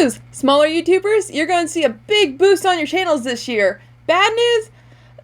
news, smaller YouTubers, you're going to see a big boost on your channels this year. Bad news?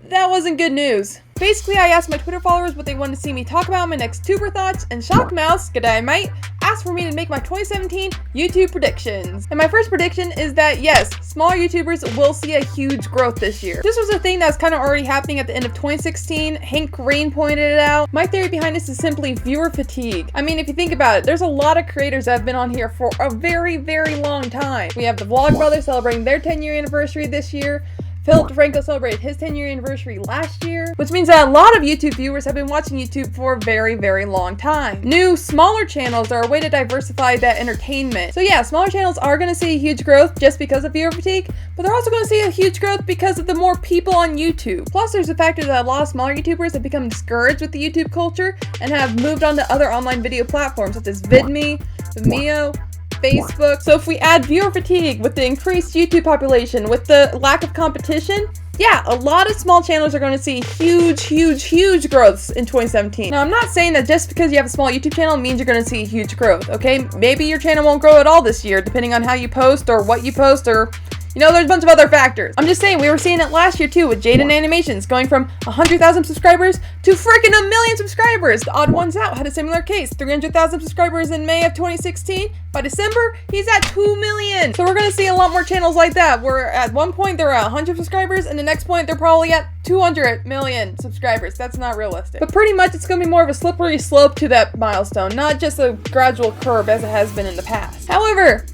That wasn't good news. Basically, I asked my Twitter followers what they wanted to see me talk about in my next tuber thoughts, and Shockmouse, g'day mate, asked for me to make my 2017 YouTube predictions. And my first prediction is that yes, smaller YouTubers will see a huge growth this year. This was a thing that was kind of already happening at the end of 2016. Hank Green pointed it out. My theory behind this is simply viewer fatigue. I mean, if you think about it, there's a lot of creators that have been on here for a very, very long time. We have the Vlogbrothers celebrating their 10-year anniversary this year. Philip DeFranco celebrated his 10-year anniversary last year, which means that a lot of YouTube viewers have been watching YouTube for a very, very long time. New, smaller channels are a way to diversify that entertainment. So yeah, smaller channels are going to see huge growth just because of viewer fatigue, but they're also going to see a huge growth because of the more people on YouTube. Plus, there's the factor that a lot of smaller YouTubers have become discouraged with the YouTube culture and have moved on to other online video platforms such as VidMe, Vimeo, Facebook. So if we add viewer fatigue with the increased YouTube population, with the lack of competition, yeah, a lot of small channels are going to see huge growths in 2017. Now, I'm not saying that just because you have a small YouTube channel means you're going to see huge growth, okay? Maybe your channel won't grow at all this year, depending on how you post or what you post, or you know, there's a bunch of other factors. I'm just saying, we were seeing it last year too with Jaden Animations going from 100,000 subscribers to freaking 1 million subscribers. The Odd Ones Out had a similar case. 300,000 subscribers in May of 2016. By December, he's at 2 million. So we're gonna see a lot more channels like that, where at one point they're at 100 subscribers and the next point they're probably at 200 million subscribers. That's not realistic. But pretty much it's gonna be more of a slippery slope to that milestone, not just a gradual curve as it has been in the past. However,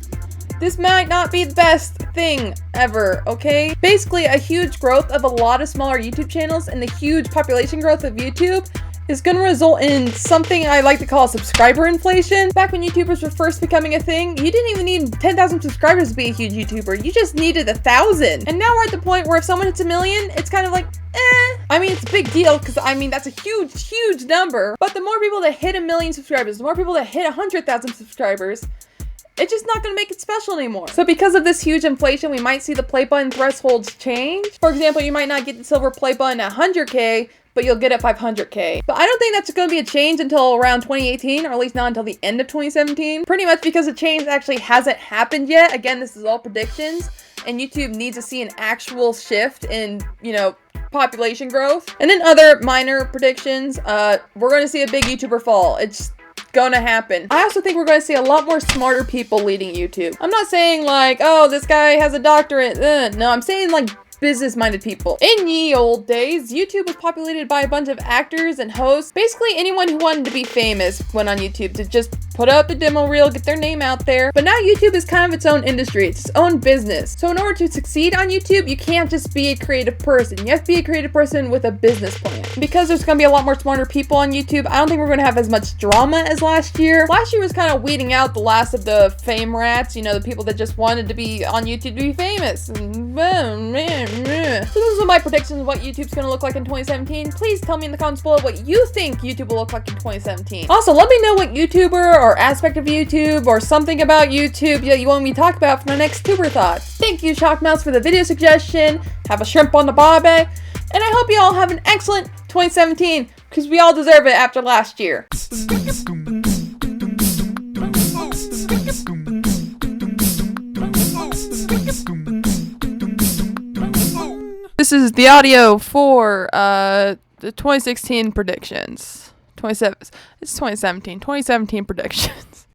this might not be the best thing ever, okay? Basically, a huge growth of a lot of smaller YouTube channels and the huge population growth of YouTube is going to result in something I like to call subscriber inflation. Back when YouTubers were first becoming a thing, you didn't even need 10,000 subscribers to be a huge YouTuber. You just needed 1,000. And now we're at the point where if someone hits 1 million, it's kind of like, eh. I mean, it's a big deal because, I mean, that's a huge number. But the more people that hit 1 million subscribers, the more people that hit 100,000 subscribers, it's just not going to make it special anymore. So because of this huge inflation, we might see the play button thresholds change. For example, you might not get the silver play button at 100K, but you'll get it 500K. But I don't think that's going to be a change until around 2018, or at least not until the end of 2017. Pretty much because the change actually hasn't happened yet. Again, this is all predictions, and YouTube needs to see an actual shift in, you know, population growth. And then other minor predictions, we're going to see a big YouTuber fall. It's gonna happen. I also think we're going to see a lot more smarter people leading YouTube. I'm not saying like, oh, this guy has a doctorate. No, I'm saying like business-minded people. In ye old days, YouTube was populated by a bunch of actors and hosts. Basically, anyone who wanted to be famous went on YouTube to just put up the demo reel, get their name out there. But now YouTube is kind of its own industry. It's its own business. So in order to succeed on YouTube, you can't just be a creative person. You have to be a creative person with a business plan. Because there's going to be a lot more smarter people on YouTube, I don't think we're going to have as much drama as last year. Last year was kind of weeding out the last of the fame rats, you know, the people that just wanted to be on YouTube to be famous. So those are my predictions of what YouTube's going to look like in 2017. Please tell me in the comments below what you think YouTube will look like in 2017. Also, let me know what YouTuber or aspect of YouTube or something about YouTube that you want me to talk about for my next tuber thought. Thank you, Shockmouse, for the video suggestion. Have a shrimp on the barbie. And I hope you all have an excellent 2017, because we all deserve it after last year. This is the audio for the 2016 predictions. It's 2017 predictions.